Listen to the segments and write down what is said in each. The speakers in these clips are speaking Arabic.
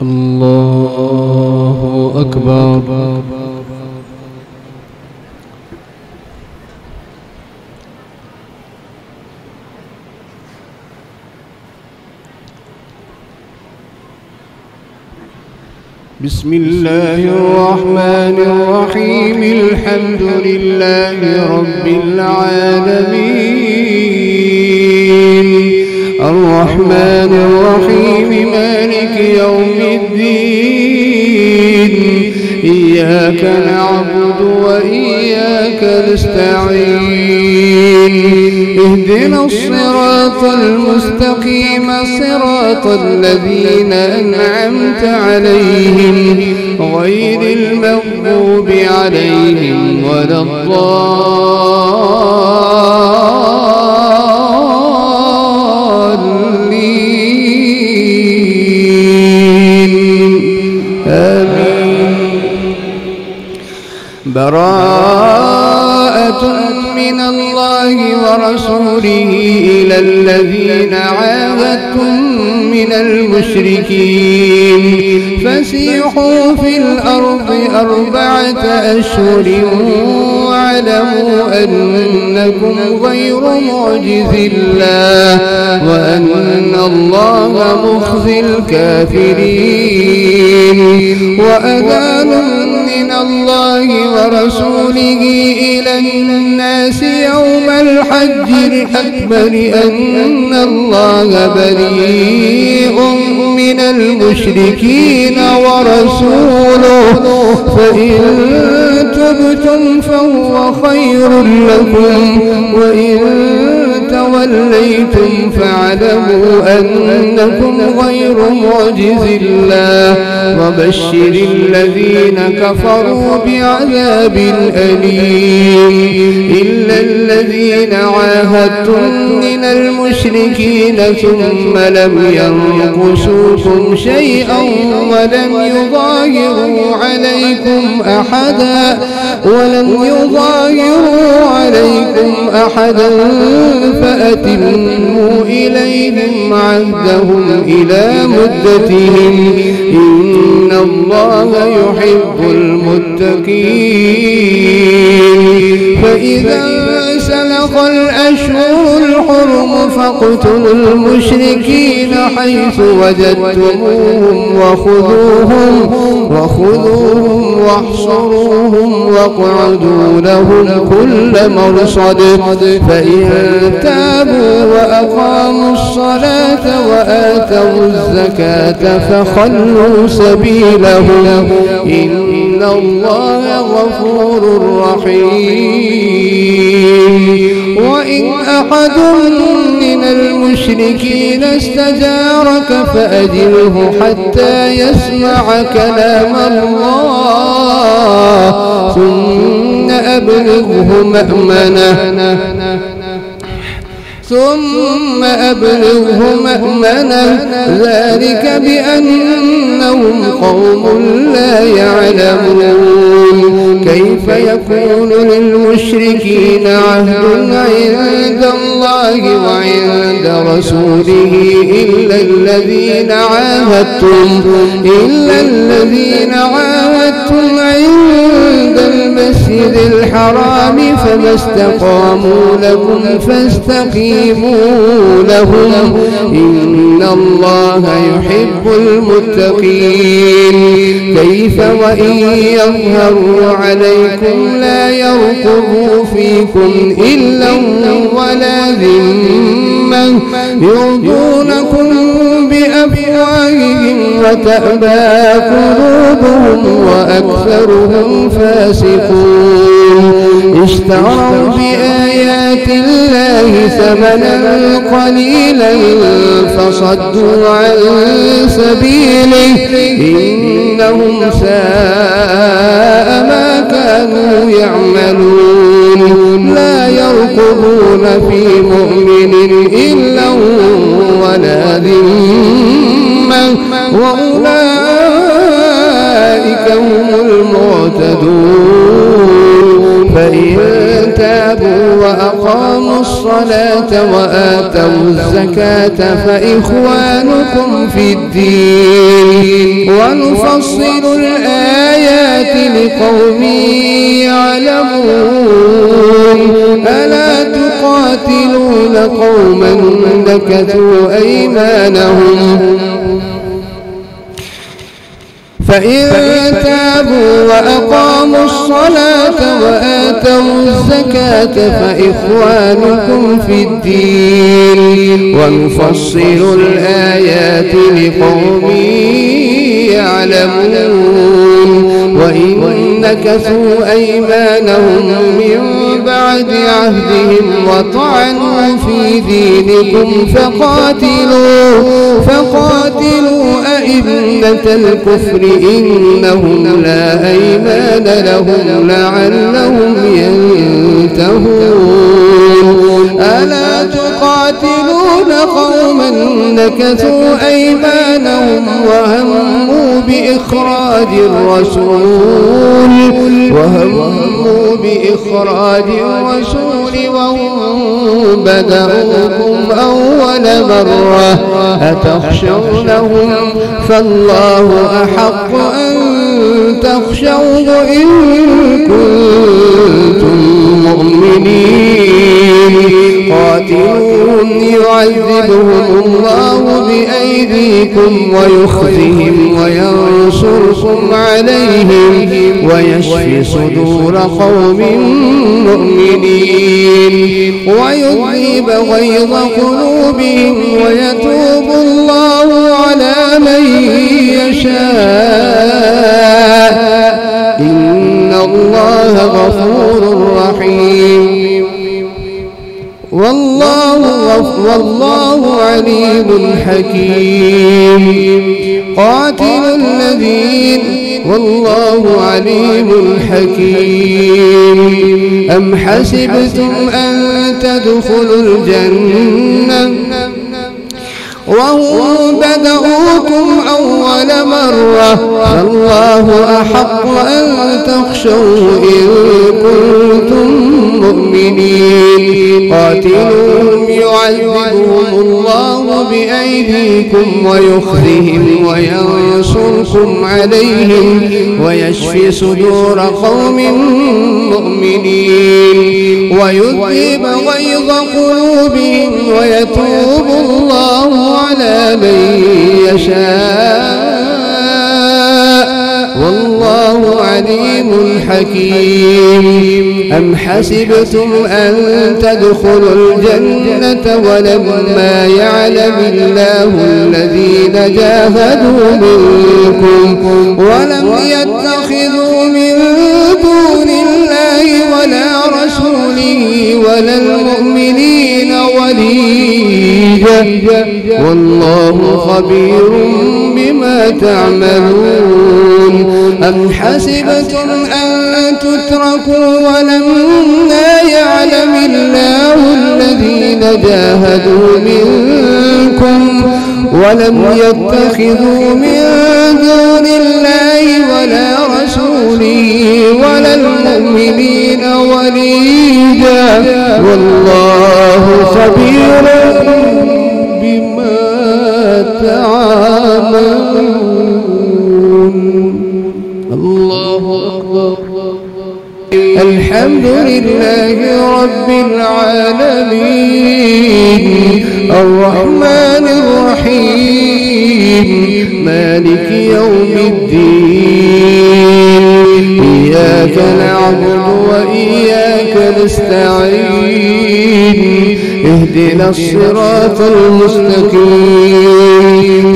الله أكبر. بسم الله الرحمن الرحيم. الحمد لله رب العالمين، الرحمن الرحيم، مالك يوم الدين، إياك نعبد وإياك نستعين، اهدنا الصراط المستقيم، صراط الذين أنعمت عليهم غير المغضوب عليهم ولا الضالين، آمين. براءة من الله ورسوله إلى الذين عاهدتم من المشركين فسيحوا في الأرض 4 أشهر واعلموا أنكم غير معجز الله وأن الله مخزي الكافرين. وأذان من الله ورسوله إلى الناس يوم الحج الأكبر أن الله بريء من المشركين ورسوله، فإن تبتم فهو خير لكم، وإن توليتم فاعلموا أنكم غير معجز الله وبشر الذين كفروا بعذاب أليم. إلا الذين عاهدتم من المشركين ثم لم ينقصوكم شيئا ولم يظاهروا عليكم أحدا فأتموا إليهم عهدهم إلى مدتهم، إن الله يحب المتقين. فإذا سلخ الأشهر الحرم فاقتلوا المشركين حيث وجدتموهم وخذوهم واحصروهم واقعدوا لهم كل مرصد، فإن تابوا وأقاموا الصلاة وآتوا الزكاة فخلوا سبيلهم، إن الله غفور رحيم. وإن أحد من المشركين استجارك فأجره حتى يسمع كلام الله ثم أبلغه مأمنه، ذلك بأنهم قوم لا يعلمون. كيف يكون للمشركين عهد عند الله وعند رسوله إلا الذين عاهدتم عند المسجد الحرام، فما استقاموا لكم فاستقيموا لهم، إن الله يحب المتقين. كيف وإن يظهروا عليكم لا يرقبوا فيكم إلا ولا ذمة، يرضونكم بأفواههم وتأبى قلوبهم وأكثرهم فاسقون. اشتروا بآيات الله ثمنا قليلا فصدوا عن سبيله، إنهم ساء ما كانوا يعملون. لا يرقبون في مؤمن إلا ولا ذمة، وأولئك هم المعتدون. فإن تابوا وأقاموا الصلاة وآتوا الزكاة فإخوانكم في الدين ونفصل الآيات لقوم يعلمون ألا تقاتلون قوما نكثوا أيمانهم فإن تابوا وأقاموا الصلاة وآتوا الزكاة فإخوانكم في الدين ونفصل الآيات لقوم يعلمون وإن نكثوا أيمانهم من بعد عهدهم وطعنوا في دينكم فقاتلوا أئمة الكفر إنهم لا أيمان لهم لعلهم ينتهون ألا تقاتلون قوما نكثوا أيمانهم وهموا بإخراج الرسول وهم بدأوكم أول مرة أتخشونهم فالله أحق أن تخشوه إن كنتم مؤمنين قاتلوهم يعذبهم الله بأيديكم ويخزهم وينصركم عليهم ويشفي صدور قوم مؤمنين ويذهب غيظ قلوبهم ويتوب الله على من يشاء إن الله غفور رحيم والله عليم حكيم قاتل الذين والله عليم حكيم أم حسبتم أن تدخلوا الجنة وهم بدأوكم أول مرة فالله أحق أن تخشوه إن كنتم مؤمنين قاتلوهم يعذبهم الله بأيديكم ويخزهم وينصركم عليهم ويشفي صدور قوم مؤمنين ويذهب غيظ قلوبهم ويتوب الله على من يشاء والله عليم حكيم أم حسبتم أن تدخلوا الجنة ولما يعلم الله الذين جاهدوا منكم ولم يتخذوا من دون الله ولا رسوله ولا المؤمنين وليجا والله خبير بما تعملون أم حسبتم أن تتركوا ولما يعلم الله الذين جاهدوا منكم ولم يتخذوا من دون الله ولا رسوله ولا المؤمنين وليجا والله خبير بما تعملون الله أكبر الحمد لله رب العالمين الرحمن الرحيم مالك يوم الدين إياك نعبد وإياك نستعين اهدنا الصراط المستقيم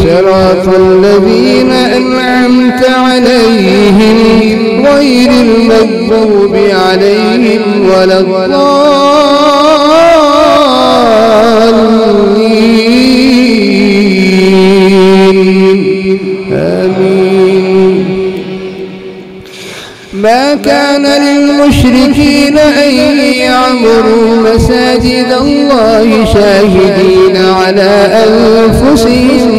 صراط الذين أنعمت عليهم غير المغضوب عليهم ولا الضالين آمين ما كان للمشركين أن يعمروا مساجد الله شاهدين على أنفسهم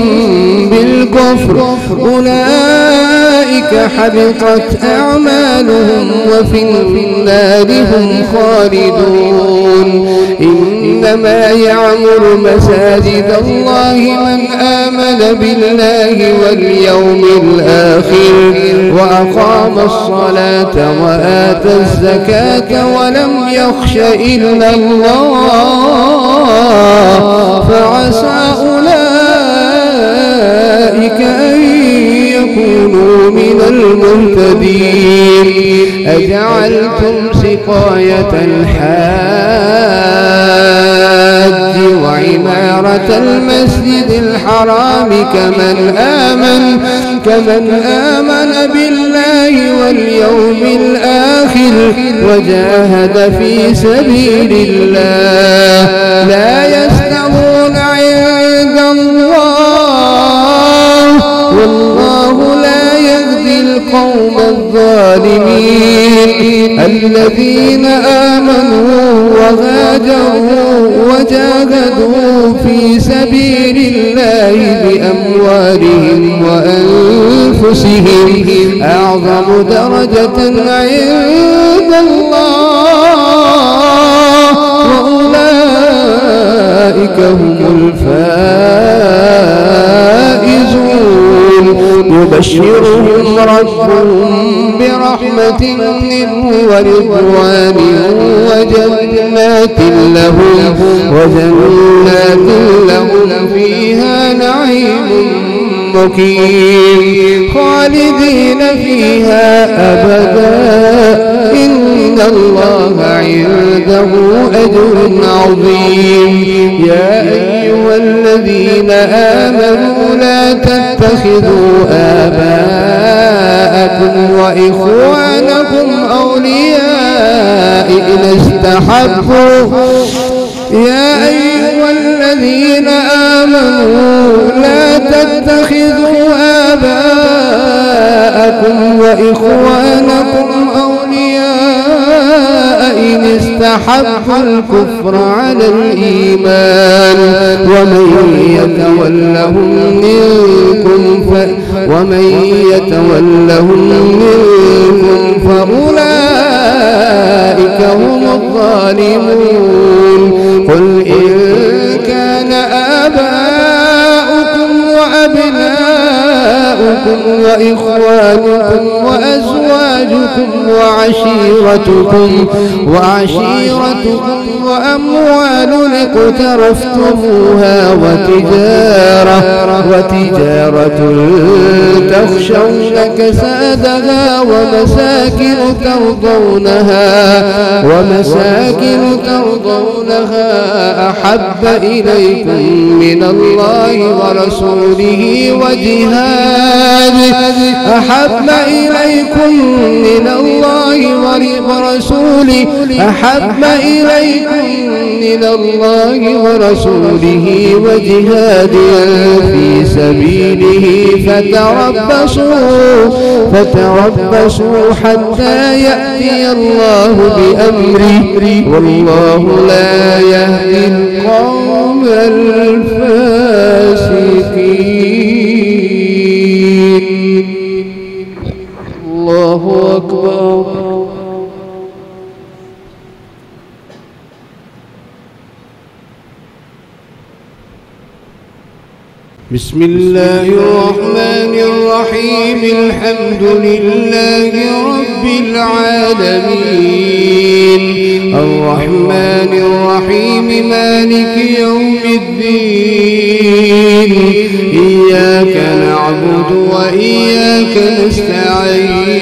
بالكفر أولئك أولئك حبطت أعمالهم وفي النار هم خالدون. إنما يعمر مساجد الله من آمن بالله واليوم الآخر وأقام الصلاة وآتى الزكاة ولم يخش إلا الله فعسى أولئك أن يكونوا من المهتدين. أجعلتم سقاية الحاج وعمارة المسجد الحرام كمن آمن بالله واليوم الآخر وجاهد في سبيل الله لا يستوون عند الله والله لا يهدي القوم الظالمين. الذين آمنوا وهاجروا وجاهدوا في سبيل الله بأموالهم وأنفسهم أعظم درجة عند الله وأولئك هم الفائزون. يبشرهم ربهم برحمة منه ورضوان وجنات لهم فيها نعيم مقيم خالدين فيها أبدا إن الله عنده أجر عظيم. يا أيها الذين آمنوا لا تتخذوا آباءكم وإخوانكم أولياء إن استحبوا يا أيها الذين آمنوا لا تتخذوا آباءكم وإخوانكم أولياء إن استحبوا الكفر على الإيمان ومن يتولهم منكم فأولئك هم الظالمون. قل إن كان آباؤكم وأبناؤكم وإخوانكم وأزواجكم وعشيرتكم وأموال اقترفتموها وتجارة تخشون كسادها ومساكن ترضونها أحب إليكم من الله ورسوله وجهاد أحب إليكم من الله ورسوله وجهاد في سبيله فتربصوا حتى يأتي الله بأمره والله لا يهدي القوم الفاسقين. الله أكبر. بسم الله الرحمن الرحيم. الحمد لله رب العالمين الرحمن الرحيم مالك يوم الدين إياك نعبد وإياك نستعين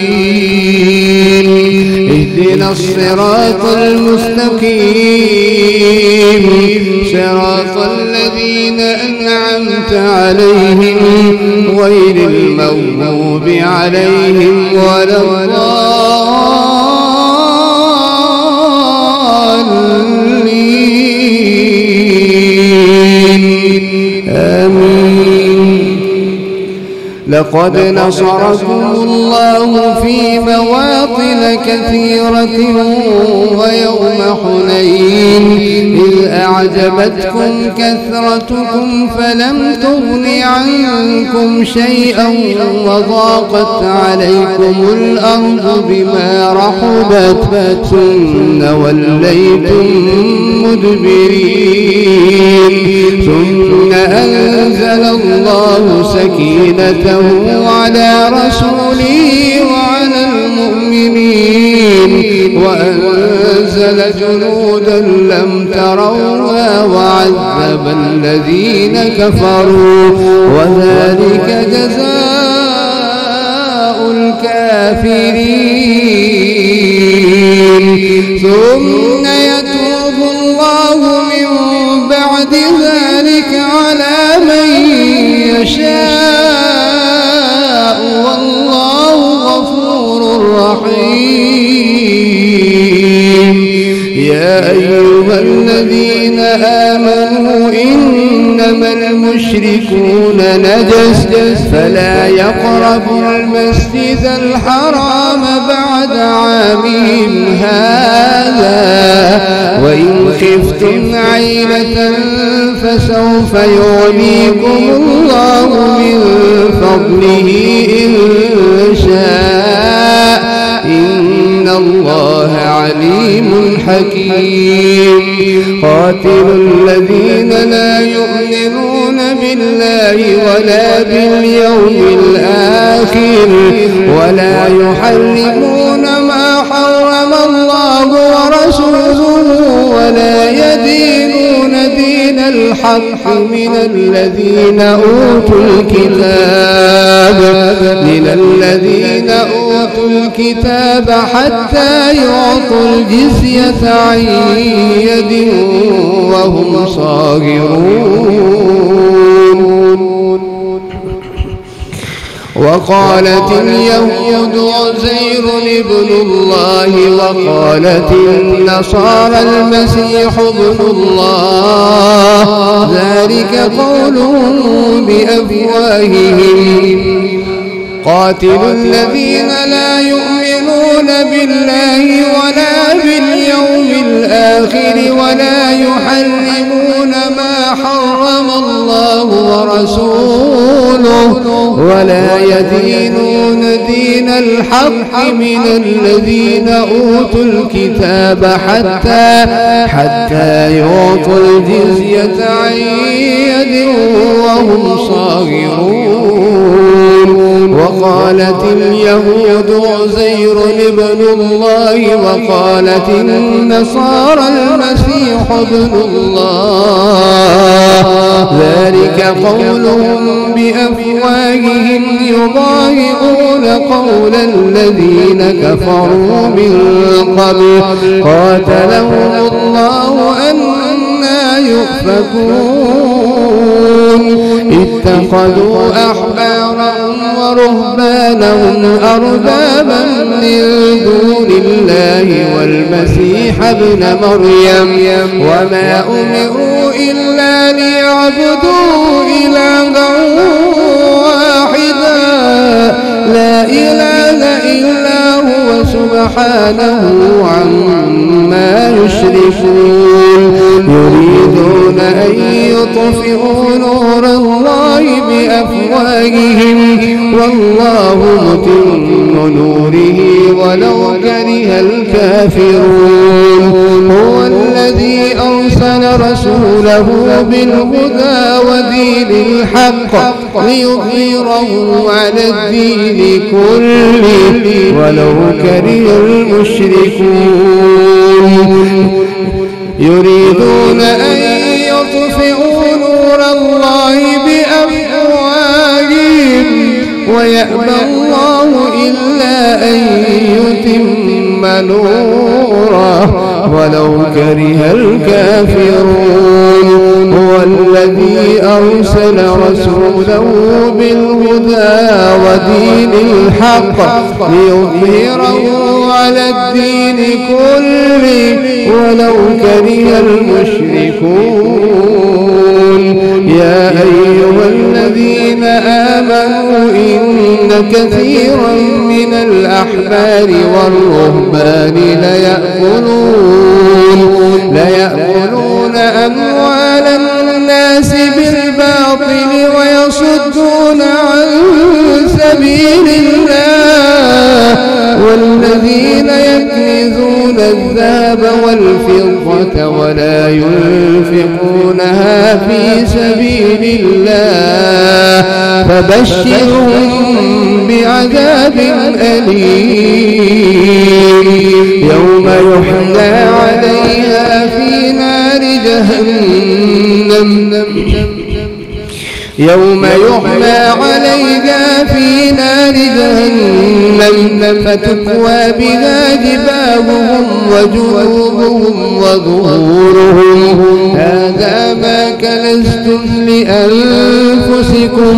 اهدنا الصراط المستقيم صراط الذين أنعمت عليهم غير المغضوب عليهم ولا الضالين آمين. لقد نصركم الله في مواطن كثيرة ويوم حنين إذ أعجبتكم كثرتكم فلم تغن عنكم شيئا وضاقت عليكم الأرض بما رحبت ثم وليتم مدبرين ثم أنزل الله سكينته على رسوله وعلى المؤمنين وأنزل جنودا لم تروها وعذب الذين كفروا وذلك جزاء الكافرين ثم يتوب الله من بعد ذلك على من يشاء والله غفور رحيم يا أيها الذين آمنوا إنما المشركون نجس فلا يقربوا المسجد الحرام بعد عامهم هذا وإن خفتم عيلة فسوف يغنيكم الله من فضله إن شاء إن الله عليم حكيم قاتلوا الذين لا يؤمنون بالله ولا باليوم الآخر ولا يحرمون ما حرم الله ورسوله ولا يدينون دين الحق من الذين أوتوا الكتاب حتى يعطوا الجزية عن يد وهم صاغرون وقالت اليهود عزير ابن الله وقالت النصارى المسيح ابن الله ذلك قولهم بأفواههم قاتلوا الذين لا يؤمنون بالله ولا باليوم الآخر ولا يحرمون ما حرم الله ورسوله ولا يدينون دين الحق من الذين أوتوا الكتاب حتى يعطوا الجزية عن يد وهم صاغرون وقالت اليهود عزير ابن الله وقالت النصارى المسيح ابن الله ذلك قولهم بأفواههم يضاهئون قول الذين كفروا من قبل قاتلهم الله أنى يؤفكون اتخذوا أحبارهم ورهبانهم أربابا من دون الله والمسيح ابن مريم وما أمروا إلا ليعبدوا إلها واحدا لا إله إلا هو سبحانه عما يشركون يريدون أن يطفئوا نور الله بأفواههم والله متم نوره ولو كره الكافرون هو الذي أرسل رسوله بالهدى ودين الحق ليظهره على الدين كله ولو كره المشركون يريدون أن يطفئوا نور الله بأفواههم ويأبى الله إلا أن يتم نوره ولو كره الكافرون هو الذي أرسل رسوله بالهدى ودين الحق ليظهره على الدين كله ولو كره المشركون يا أيها الذين آمنوا آمنوا إن كثيرا من الأحبار والرهبان ليأكلون أموال الناس بالباطل ويصدون عن سبيل الله والذين يكنزون الذهب والفضة ولا ينفقونها في سبيل الله فبشرهم بعذاب أليم يوم يحمى عليها في نار جهنم فتكوى بها جباههم وجنوبهم وظهورهم هذا ما كنزتم لأنفسكم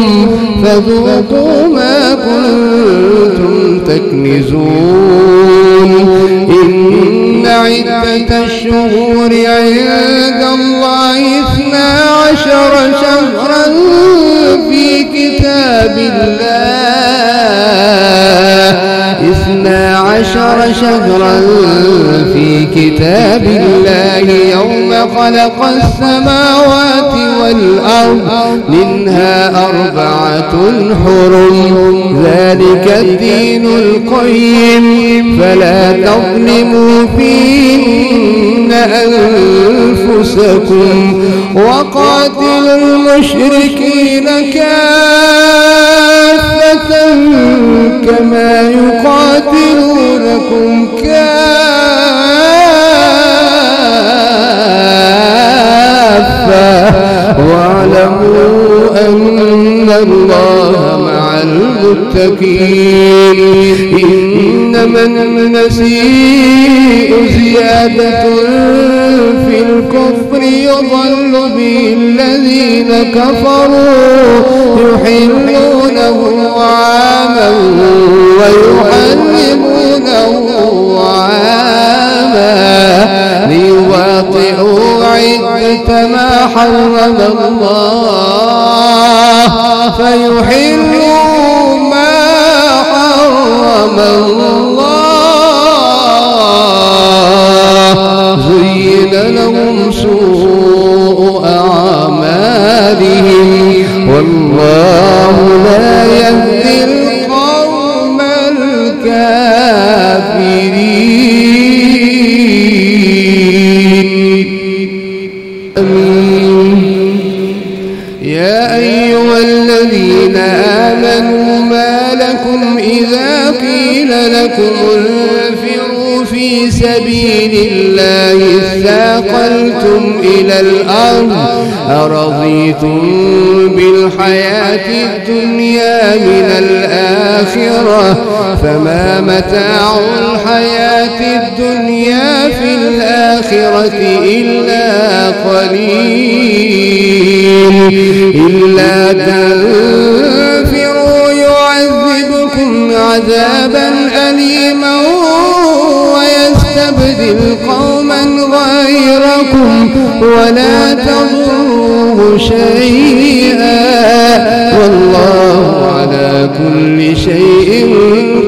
فذوقوا ما كنتم تكنزون إن عدة الشهور عند الله 12 شهرا في كتاب الله 12 شهرا في كتاب الله يوم خلق السماوات والأرض منها 4 حرم ذلك الدين القيم فلا تظلموا فيهن أنفسكم وقاتلوا المشركين كافة كما يقاتلونكم كافة واعلموا أن الله مع المتقين إنما النسيء زيادة في الكفر يضل به الذين كفروا يحلونه عاما ويحرمونه عاما ليواطئوا عدة ما حرم الله فيحلوا ما حرم الله زين لهم سوء أعمالهم والله لا يهدي القوم الكافرين يا أيها الذين آمنوا ما لكم إذا قيل لكم انفروا في سبيل الله اثاقلتم إلى الأرض أرضيتم بالحياة الدنيا من الآخرة فما متاع الحياة الدنيا في الآخرة إلا قليل إلا تنفروا يعذبكم عذابا أليما ويستبدل قوما غيركم ولا تضروه شيئا والله على كل شيء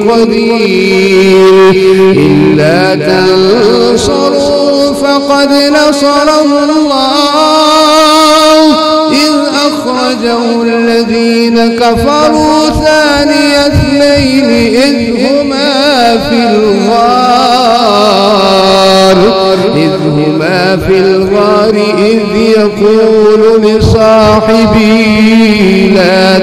قدير إلا تنصروا فقد نصره الله إذ أخرجه الذين كفروا ثاني اثنين إذ هما في الغار إذ يقول لصاحبه لا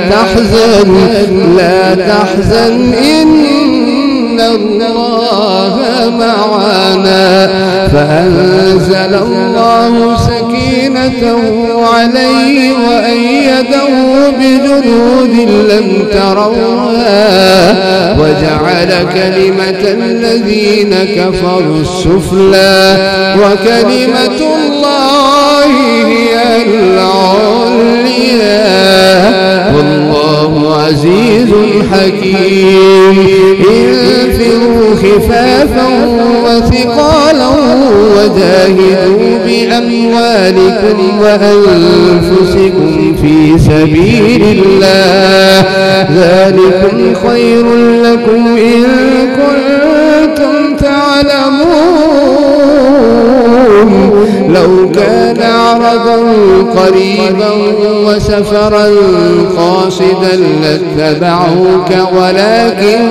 تحزن إن الله معنا فأنزل الله سكينته عليه وأيده بجنود لم تروها وجعل كلمة الذين كفروا السفلى وكلمة الله هي العليا والله عزيز حكيم انفروا خفافا وثقالا وجاهدوا أموالكم وأنفسكم في سبيل الله ذلكم خير لكم إن كنتم تعلمون لو كان عرضا قريبا وسفرا قاصدا لاتبعوك ولكن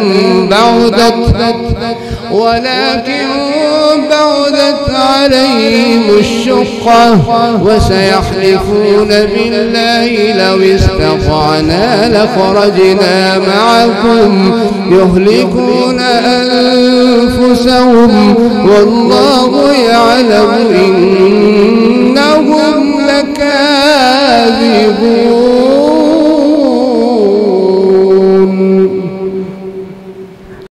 بعدت عليهم الشقة وسيحلفون بالله لو استطعنا لخرجنا معكم يهلكون أنفسهم والله يعلم